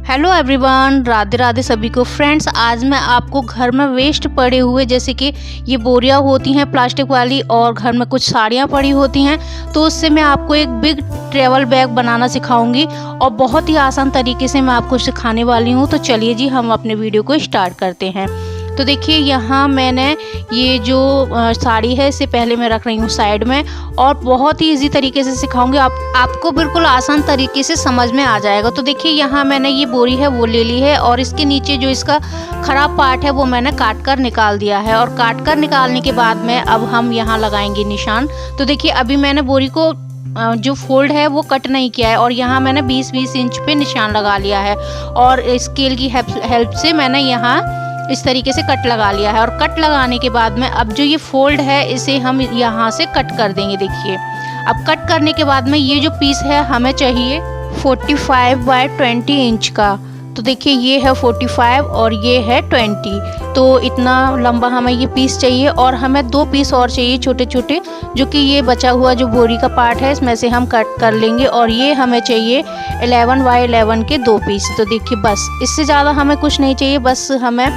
Hello everyone, Radhe Radhe सभी को। Friends, आज मैं आपको घर में वेस्ट पड़े हुए, जैसे कि ये बोरियां होती हैं प्लास्टिक वाली, और घर में कुछ साड़ियां पड़ी होती हैं, तो उससे मैं आपको एक बिग ट्रैवल बैग बनाना सिखाऊंगी और बहुत ही आसान तरीके से मैं आपको सिखाने वाली हूं। तो चलिए जी, हम अपने वीडियो को स्टार्ट करते हैं। तो देखिए, यहाँ मैंने ये जो साड़ी है इसे पहले मैं रख रही हूँ साइड में, और बहुत ही इजी तरीके से सिखाऊंगी। आपको बिल्कुल आसान तरीके से समझ में आ जाएगा। तो देखिए, यहाँ मैंने ये बोरी है वो ले ली है, और इसके नीचे जो इसका खराब पार्ट है वो मैंने काट कर निकाल दिया है। और काट कर निकालने के बाद में अब हम यहाँ लगाएंगे निशान। तो देखिए, अभी मैंने बोरी को जो फोल्ड है वो कट नहीं किया है, और यहाँ मैंने 20-20 इंच पे निशान लगा लिया है, और स्केल की हेल्प से मैंने यहाँ इस तरीके से कट लगा लिया है। और कट लगाने के बाद में अब जो ये फोल्ड है इसे हम यहाँ से कट कर देंगे। देखिए, अब कट करने के बाद में ये जो पीस है हमें चाहिए 45 बाय 20 इंच का। तो देखिए, ये है 45 और ये है 20, तो इतना लंबा हमें ये पीस चाहिए। और हमें 2 पीस और चाहिए छोटे छोटे, जो कि ये बचा हुआ जो बोरी का पार्ट है इसमें से हम कट कर लेंगे। और ये हमें चाहिए 11 बाय 11 के 2 पीस। तो देखिए, बस इससे ज़्यादा हमें कुछ नहीं चाहिए, बस हमें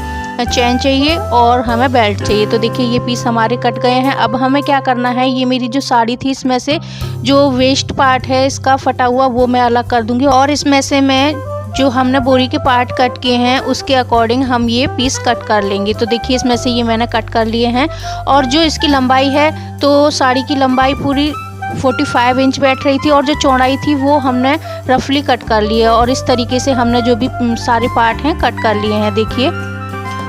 चैन चाहिए और हमें बेल्ट चाहिए। तो देखिए, ये पीस हमारे कट गए हैं। अब हमें क्या करना है, ये मेरी जो साड़ी थी इसमें से जो वेस्ट पार्ट है इसका फटा हुआ वो मैं अलग कर दूंगी, और इसमें से मैं जो हमने बोरी के पार्ट कट किए हैं उसके अकॉर्डिंग हम ये पीस कट कर लेंगे। तो देखिए, इसमें से ये मैंने कट कर लिए हैं। और जो इसकी लंबाई है, तो साड़ी की लंबाई पूरी 45 इंच बैठ रही थी, और जो चौड़ाई थी वो हमने रफली कट कर ली है। और इस तरीके से हमने जो भी सारे पार्ट हैं कट कर लिए हैं। देखिए,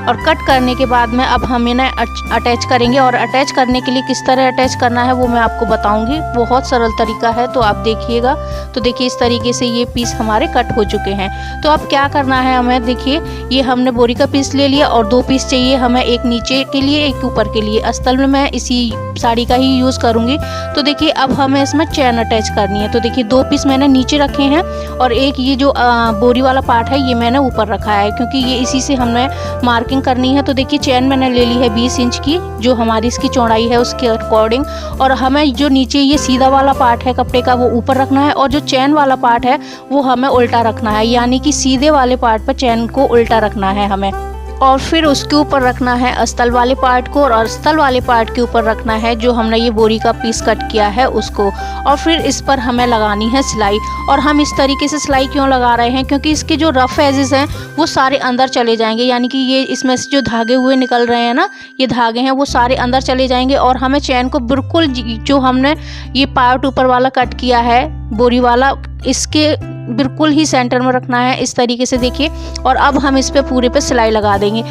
और कट करने के बाद में अब हम इन्हें अटैच करेंगे। और अटैच करने के लिए किस तरह अटैच करना है वो मैं आपको बताऊंगी। बहुत सरल तरीका है, तो आप देखिएगा। तो देखिए, इस तरीके से ये पीस हमारे कट हो चुके हैं। तो अब क्या करना है हमें, देखिए, ये हमने बोरी का पीस ले लिया, और 2 पीस चाहिए हमें, एक नीचे के लिए एक ऊपर के लिए। अस्तर में मैं इसी साड़ी का ही यूज़ करूँगी। तो देखिए, अब हमें इसमें चैन अटैच करनी है। तो देखिए, 2 पीस मैंने नीचे रखे हैं, और एक ये जो बोरी वाला पार्ट है ये मैंने ऊपर रखा है, क्योंकि ये इसी से हमने मार्किंग करनी है। तो देखिए, चैन मैंने ले ली है 20 इंच की, जो हमारी इसकी चौड़ाई है उसके अकॉर्डिंग। और हमें जो नीचे ये सीधा वाला पार्ट है कपड़े का वो ऊपर रखना है, और जो चैन वाला पार्ट है वो हमें उल्टा रखना है, यानी कि सीधे वाले पार्ट पर चैन को उल्टा रखना है हमें। और फिर उसके ऊपर रखना है अस्तर वाले पार्ट को, और अस्तर वाले पार्ट के ऊपर रखना है जो हमने ये बोरी का पीस कट किया है उसको। और फिर इस पर हमें लगानी है सिलाई। और हम इस तरीके से सिलाई क्यों लगा रहे हैं, क्योंकि इसके जो रफ एजेस हैं वो सारे अंदर चले जाएंगे, यानी कि ये इसमें से जो धागे हुए निकल रहे हैं ना, ये धागे हैं वो सारे अंदर चले जाएंगे। और हमें चैन को बिल्कुल जो हमने ये पार्ट ऊपर वाला कट किया है बोरी वाला, इसके बिल्कुल ही सेंटर में रखना है इस तरीके से। देखिए, और अब हम इस पे पूरे पे सिलाई लगा देंगे।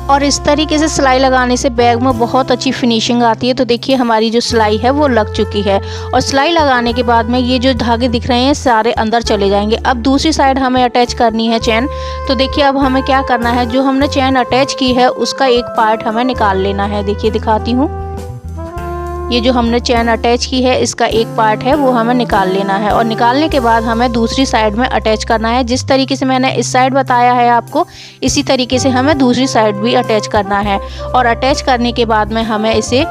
और इस तरीके से सिलाई लगाने से बैग में बहुत अच्छी फिनिशिंग आती है। तो देखिए, हमारी जो सिलाई है वो लग चुकी है, और सिलाई लगाने के बाद में ये जो धागे दिख रहे हैं सारे अंदर चले जाएंगे। अब दूसरी साइड हमें अटैच करनी है चैन। तो देखिए, अब हमें क्या करना है, जो हमने चैन अटैच की है उसका एक पार्ट हमें निकाल लेना है। देखिए, दिखाती हूँ, ये जो हमने चैन अटैच की है इसका एक पार्ट है वो हमें निकाल लेना है। और निकालने के बाद हमें दूसरी साइड में अटैच करना है। जिस तरीके से मैंने इस साइड बताया है आपको, इसी तरीके से हमें दूसरी साइड भी अटैच करना है। और अटैच करने के बाद में हमें इसे,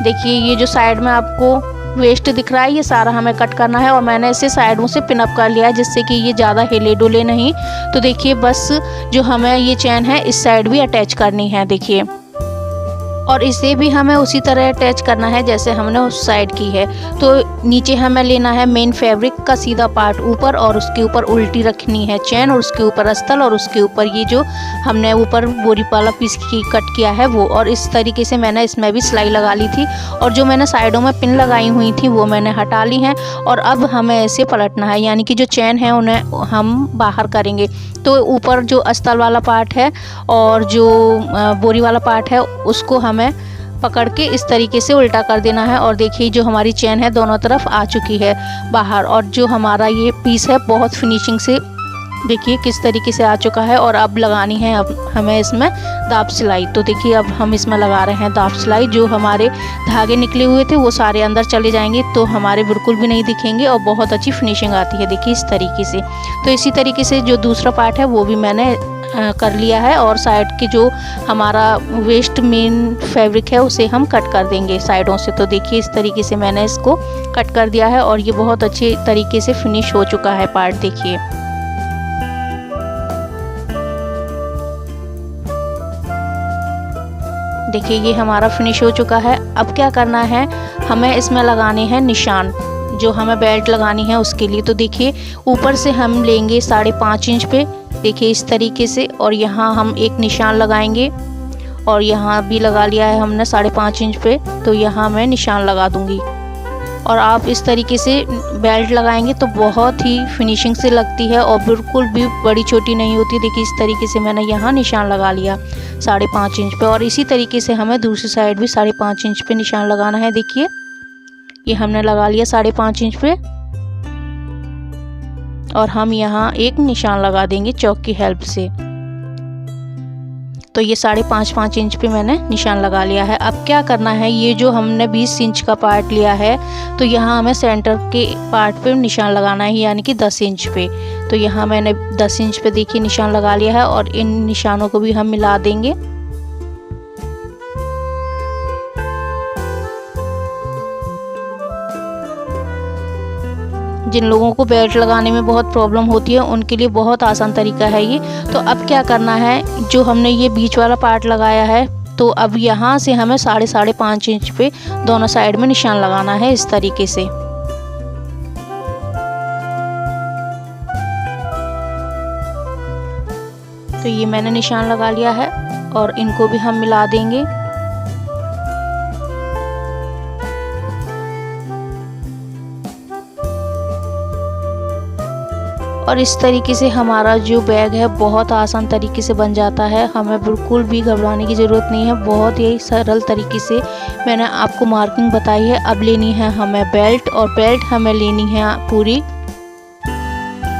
देखिए, ये जो साइड में आपको वेस्ट दिख रहा है ये सारा हमें कट करना है। और मैंने इसे साइडों से पिन अप कर लिया है, जिससे कि ये ज़्यादा हिले डुले नहीं। तो देखिए, बस जो हमें ये चैन है इस साइड भी अटैच करनी है। देखिए, और इसे भी हमें उसी तरह अटैच करना है जैसे हमने उस साइड की है। तो नीचे हमें लेना है मेन फैब्रिक का सीधा पार्ट ऊपर, और उसके ऊपर उल्टी रखनी है चैन, और उसके ऊपर अस्तर, और उसके ऊपर ये जो हमने ऊपर बोरी वाला पीस की कट किया है वो। और इस तरीके से मैंने इसमें भी सिलाई लगा ली थी, और जो मैंने साइडों में पिन लगाई हुई थी वो मैंने हटा ली हैं। और अब हमें ऐसे पलटना है, यानी कि जो चैन है उन्हें हम बाहर करेंगे। तो ऊपर जो अस्तर वाला पार्ट है और जो बोरी वाला पार्ट है उसको हमें पकड़ के इस तरीके से उल्टा कर देना है। और देखिए, जो हमारी चैन है दोनों तरफ आ चुकी है बाहर, और जो हमारा ये पीस है बहुत फिनिशिंग से देखिए किस तरीके से आ चुका है। और अब लगानी है अब हमें इसमें दाब सिलाई। तो देखिए अब हम इसमें लगा रहे हैं दाब सिलाई। जो हमारे धागे निकले हुए थे वो सारे अंदर चले जाएंगे, तो हमारे बिल्कुल भी नहीं दिखेंगे और बहुत अच्छी फिनिशिंग आती है। देखिए इस तरीके से। तो इसी तरीके से जो दूसरा पार्ट है वो भी मैंने कर लिया है। और साइड के जो हमारा वेस्ट मेन फैब्रिक है उसे हम कट कर देंगे साइडों से। तो देखिए इस तरीके से मैंने इसको कट कर दिया है और ये बहुत अच्छे तरीके से फिनिश हो चुका है पार्ट। देखिए देखिए ये हमारा फिनिश हो चुका है। अब क्या करना है, हमें इसमें लगाने हैं निशान, जो हमें बेल्ट लगानी है उसके लिए। तो देखिए ऊपर से हम लेंगे 5.5 इंच पे, देखिए इस तरीके से। और यहाँ हम एक निशान लगाएंगे और यहाँ भी लगा लिया है हमने 5.5 इंच पे। तो यहाँ मैं निशान लगा दूँगी। और आप इस तरीके से बेल्ट लगाएंगे तो बहुत ही फिनिशिंग से लगती है और बिल्कुल भी बड़ी छोटी नहीं होती। देखिए इस तरीके से मैंने यहाँ निशान लगा लिया 5.5 इंच पे। और इसी तरीके से हमें दूसरी साइड भी 5.5 इंच पे निशान लगाना है। देखिए ये हमने लगा लिया 5.5 इंच पे। और हम यहाँ एक निशान लगा देंगे चौक की हेल्प से। तो ये 5.5 इंच पे मैंने निशान लगा लिया है। अब क्या करना है, ये जो हमने 20 इंच का पार्ट लिया है तो यहाँ हमें सेंटर के पार्ट पे निशान लगाना है, यानी कि 10 इंच पे। तो यहाँ मैंने 10 इंच पे देखिए निशान लगा लिया है और इन निशानों को भी हम मिला देंगे। जिन लोगों को बेल्ट लगाने में बहुत प्रॉब्लम होती है उनके लिए बहुत आसान तरीका है ये। तो अब क्या करना है, जो हमने ये बीच वाला पार्ट लगाया है तो अब यहाँ से हमें 5.5 इंच पे दोनों साइड में निशान लगाना है इस तरीके से। तो ये मैंने निशान लगा लिया है और इनको भी हम मिला देंगे। और इस तरीके से हमारा जो बैग है बहुत आसान तरीके से बन जाता है। हमें बिल्कुल भी घबराने की ज़रूरत नहीं है। बहुत ही सरल तरीके से मैंने आपको मार्किंग बताई है। अब लेनी है हमें बेल्ट, और बेल्ट हमें लेनी है पूरी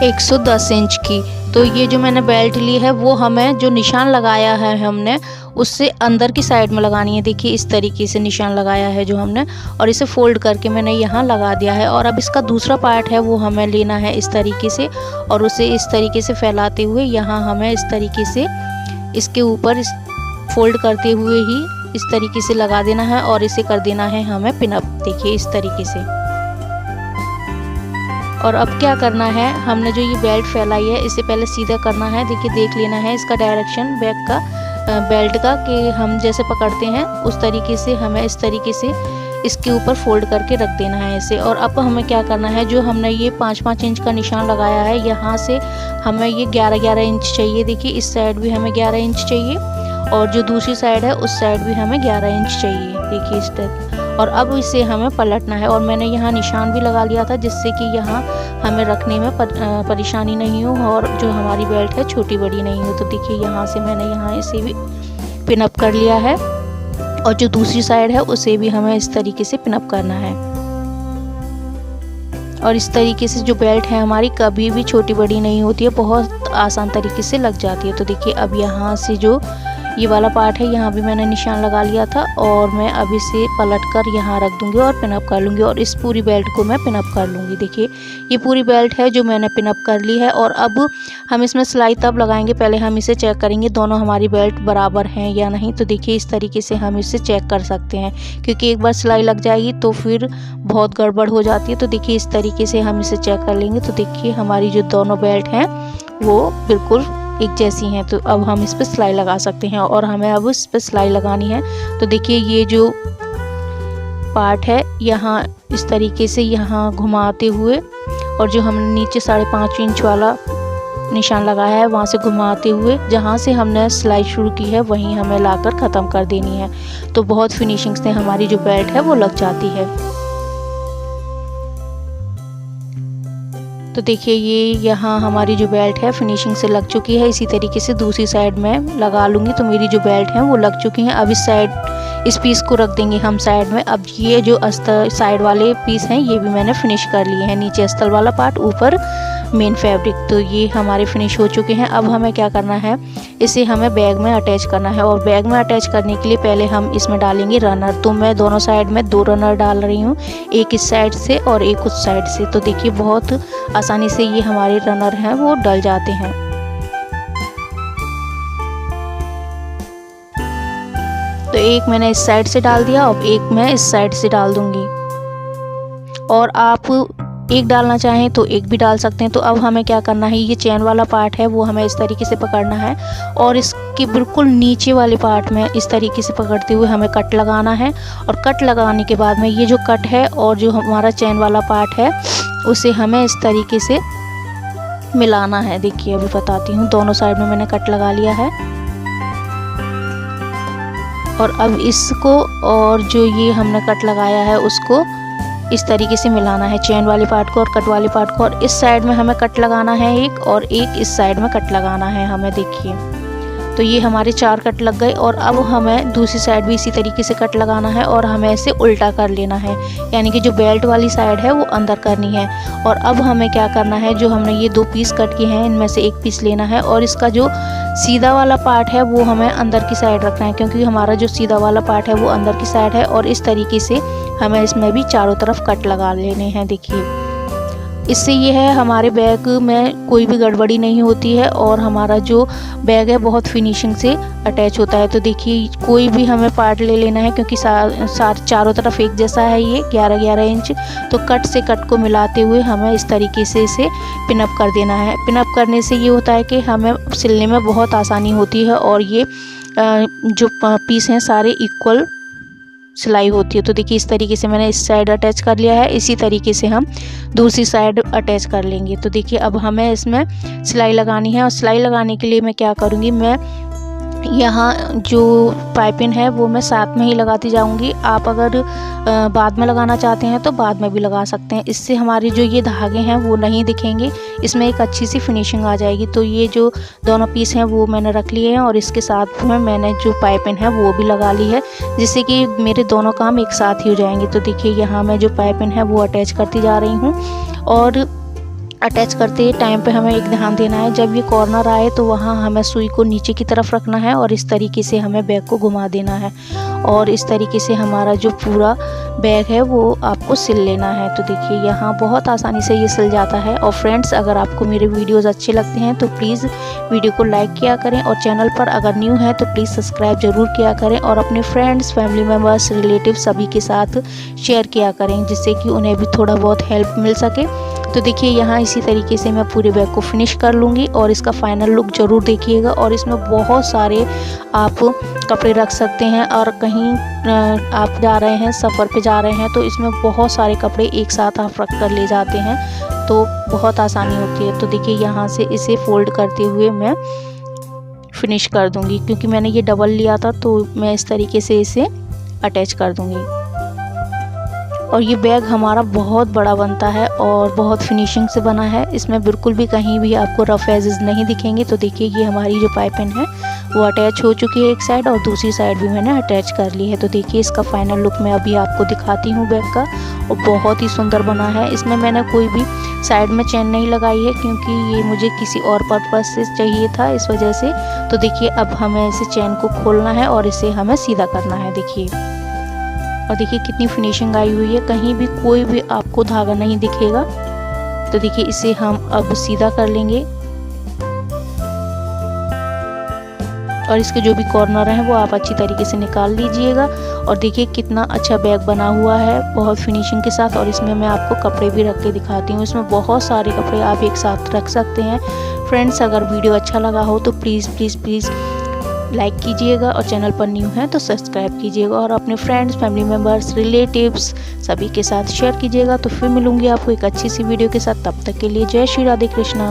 110 इंच की। तो ये जो मैंने बेल्ट ली है वो हमें जो निशान लगाया है हमने उससे अंदर की साइड में लगानी है। देखिए इस तरीके से निशान लगाया है जो हमने, और इसे फोल्ड करके मैंने यहाँ लगा दिया है। और अब इसका दूसरा पार्ट है वो हमें लेना है इस तरीके से और उसे इस तरीके से फैलाते हुए यहाँ हमें इस तरीके से इसके ऊपर फोल्ड करते हुए ही इस तरीके से लगा देना है और इसे कर देना है हमें पिन अप। देखिए इस तरीके से। और अब क्या करना है, हमने जो ये बेल्ट फैलाई है इसे पहले सीधा करना है। देखिए देख लेना है इसका डायरेक्शन बैक का बेल्ट का, कि हम जैसे पकड़ते हैं उस तरीके से हमें इस तरीके से इसके ऊपर फोल्ड करके रख देना है इसे। और अब हमें क्या करना है, जो हमने ये 5-5 इंच का निशान लगाया है यहाँ से हमें ये 11-11 इंच चाहिए। देखिए इस साइड भी हमें 11 इंच चाहिए और जो दूसरी साइड है उस साइड भी हमें 11 इंच चाहिए। देखिए इस टाइप। और अब इसे हमें पलटना है। और मैंने यहाँ निशान भी लगा लिया था जिससे कि यहाँ हमें रखने में परेशानी नहीं हो और जो हमारी बेल्ट है छोटी बड़ी नहीं हो। तो देखिए यहाँ से मैंने यहाँ इसे भी पिन अप कर लिया है और जो दूसरी साइड है उसे भी हमें इस तरीके से पिन अप करना है। और इस तरीके से जो बेल्ट है हमारी कभी भी छोटी बड़ी नहीं होती है, बहुत आसान तरीके से लग जाती है। तो देखिए अब यहाँ से जो ये वाला पार्ट है यहाँ भी मैंने निशान लगा लिया था और मैं अब इसे पलट कर यहाँ रख दूंगी और पिन अप कर लूँगी और इस पूरी बेल्ट को मैं पिन अप कर लूँगी। देखिए ये पूरी बेल्ट है जो मैंने पिन अप कर ली है। और अब हम इसमें सिलाई तब लगाएंगे, पहले हम इसे चेक करेंगे दोनों हमारी बेल्ट बराबर हैं या नहीं। तो देखिए इस तरीके से हम इसे चेक कर सकते हैं, क्योंकि एक बार सिलाई लग जाएगी तो फिर बहुत गड़बड़ हो जाती है। तो देखिए इस तरीके से हम इसे चेक कर लेंगे। तो देखिए हमारी जो दोनों बेल्ट हैं वो बिल्कुल एक जैसी हैं। तो अब हम इस पर सिलाई लगा सकते हैं और हमें अब इस पर सिलाई लगानी है। तो देखिए ये जो पार्ट है यहाँ इस तरीके से यहाँ घुमाते हुए और जो हमने नीचे 5.5 इंच वाला निशान लगाया है वहाँ से घुमाते हुए जहाँ से हमने सिलाई शुरू की है वहीं हमें लाकर ख़त्म कर देनी है। तो बहुत फिनिशिंग से हमारी जो बेल्ट है वो लग जाती है। तो देखिए ये यहाँ हमारी जो बेल्ट है फिनिशिंग से लग चुकी है। इसी तरीके से दूसरी साइड में लगा लूँगी तो मेरी जो बेल्ट है वो लग चुकी हैं। अब इस पीस को रख देंगे हम साइड में। अब ये जो अस्तर साइड वाले पीस हैं ये भी मैंने फिनिश कर लिए हैं। नीचे अस्तर वाला पार्ट, ऊपर मेन फैब्रिक। तो ये हमारे फिनिश हो चुके हैं। अब हमें क्या करना है, इसे हमें बैग में अटैच करना है। और बैग में अटैच करने के लिए पहले हम इसमें डालेंगे रनर। तो मैं दोनों साइड में 2 रनर डाल रही हूँ, एक इस साइड से और एक उस साइड से। तो देखिए बहुत आसानी से ये हमारे रनर हैं वो डल जाते हैं। तो एक मैंने इस साइड से डाल दिया, अब एक मैं इस साइड से डाल दूंगी। और आप एक डालना चाहें तो एक भी डाल सकते हैं। तो अब हमें क्या करना है, ये चैन वाला पार्ट है वो हमें इस तरीके से पकड़ना है और इसके बिल्कुल नीचे वाले पार्ट में इस तरीके से पकड़ते हुए हमें कट लगाना है। और कट लगाने के बाद में ये जो कट है और जो हमारा चैन वाला पार्ट है उसे हमें इस तरीके से मिलाना है। देखिए अभी बताती हूँ, दोनों साइड में मैंने कट लगा लिया है। और अब इसको और जो ये हमने कट लगाया है उसको इस तरीके से मिलाना है, चैन वाले पार्ट को और कट वाले पार्ट को। और इस साइड में हमें कट लगाना है एक, और एक इस साइड में कट लगाना है हमें। देखिए तो ये हमारे 4 कट लग गए। और अब हमें दूसरी साइड भी इसी तरीके से कट लगाना है और हमें इसे उल्टा कर लेना है, यानी कि जो बेल्ट वाली साइड है वो अंदर करनी है। और अब हमें क्या करना है, जो हमने ये 2 पीस कट किए हैं इनमें से एक पीस लेना है और इसका जो सीधा वाला पार्ट है वो हमें अंदर की साइड रखना है, क्योंकि हमारा जो सीधा वाला पार्ट है वो अंदर की साइड है। और इस तरीके से हमें इसमें भी चारों तरफ कट लगा लेने हैं। देखिए इससे ये है हमारे बैग में कोई भी गड़बड़ी नहीं होती है और हमारा जो बैग है बहुत फिनिशिंग से अटैच होता है। तो देखिए कोई भी हमें पार्ट ले लेना है, क्योंकि चारों तरफ एक जैसा है ये 11-11 इंच। तो कट से कट को मिलाते हुए हमें इस तरीके से इसे पिनअप कर देना है। पिनअप करने से ये होता है कि हमें सिलने में बहुत आसानी होती है और ये जो पीस हैं सारे इक्वल सिलाई होती है। तो देखिए इस तरीके से मैंने इस साइड अटैच कर लिया है, इसी तरीके से हम दूसरी साइड अटैच कर लेंगे। तो देखिए अब हमें इसमें सिलाई लगानी है और सिलाई लगाने के लिए मैं क्या करूँगी, मैं यहाँ जो पाइपिंग है वो मैं साथ में ही लगाती जाऊंगी। आप अगर बाद में लगाना चाहते हैं तो बाद में भी लगा सकते हैं, इससे हमारे जो ये धागे हैं वो नहीं दिखेंगे, इसमें एक अच्छी सी फिनिशिंग आ जाएगी। तो ये जो दोनों पीस हैं वो मैंने रख लिए हैं और इसके साथ में मैंने जो पाइपिंग है वो भी लगा ली है, जिससे कि मेरे दोनों काम एक साथ ही हो जाएंगे। तो देखिए यहाँ मैं जो पाइपिंग है वो अटैच करती जा रही हूँ। और अटैच करते टाइम पे हमें एक ध्यान देना है, जब ये कॉर्नर आए तो वहाँ हमें सुई को नीचे की तरफ रखना है और इस तरीके से हमें बैग को घुमा देना है और इस तरीके से हमारा जो पूरा बैग है वो आपको सिल लेना है। तो देखिए यहाँ बहुत आसानी से ये सिल जाता है। और फ्रेंड्स अगर आपको मेरे वीडियोस अच्छे लगते हैं तो प्लीज़ वीडियो को लाइक किया करें और चैनल पर अगर न्यू है तो प्लीज़ सब्सक्राइब ज़रूर किया करें और अपने फ्रेंड्स, फैमिली मेम्बर्स, रिलेटिव सभी के साथ शेयर किया करें, जिससे कि उन्हें भी थोड़ा बहुत हेल्प मिल सके। तो देखिए यहाँ इसी तरीके से मैं पूरे बैग को फिनिश कर लूँगी और इसका फाइनल लुक ज़रूर देखिएगा। और इसमें बहुत सारे आप कपड़े रख सकते हैं और कहीं आप जा रहे हैं, सफ़र पे जा रहे हैं तो इसमें बहुत सारे कपड़े एक साथ आप रख कर ले जाते हैं, तो बहुत आसानी होती है। तो देखिए यहाँ से इसे फोल्ड करते हुए मैं फिनिश कर दूँगी, क्योंकि मैंने ये डबल लिया था तो मैं इस तरीके से इसे अटैच कर दूँगी। और ये बैग हमारा बहुत बड़ा बनता है और बहुत फिनिशिंग से बना है, इसमें बिल्कुल भी कहीं भी आपको रफ एजेस नहीं दिखेंगे। तो देखिए ये हमारी जो पाइपिंग है वो अटैच हो चुकी है एक साइड और दूसरी साइड भी मैंने अटैच कर ली है। तो देखिए इसका फाइनल लुक मैं अभी आपको दिखाती हूँ बैग का, और बहुत ही सुंदर बना है। इसमें मैंने कोई भी साइड में चेन नहीं लगाई है, क्योंकि ये मुझे किसी और पर्पस से चाहिए था, इस वजह से। तो देखिए अब हमें इसे चेन को खोलना है और इसे हमें सीधा करना है। देखिए और देखिए कितनी फिनिशिंग आई हुई है, कहीं भी कोई भी आपको धागा नहीं दिखेगा। तो देखिए इसे हम अब सीधा कर लेंगे और इसके जो भी कॉर्नर हैं वो आप अच्छी तरीके से निकाल लीजिएगा। और देखिए कितना अच्छा बैग बना हुआ है बहुत फिनिशिंग के साथ। और इसमें मैं आपको कपड़े भी रख के दिखाती हूँ, इसमें बहुत सारे कपड़े आप एक साथ रख सकते हैं। फ्रेंड्स अगर वीडियो अच्छा लगा हो तो प्लीज़ प्लीज़ प्लीज़ लाइक कीजिएगा और चैनल पर न्यू है तो सब्सक्राइब कीजिएगा और अपने फ्रेंड्स, फैमिली मेम्बर्स, रिलेटिव्स सभी के साथ शेयर कीजिएगा। तो फिर मिलूंगी आपको एक अच्छी सी वीडियो के साथ, तब तक के लिए जय श्री राधे कृष्णा।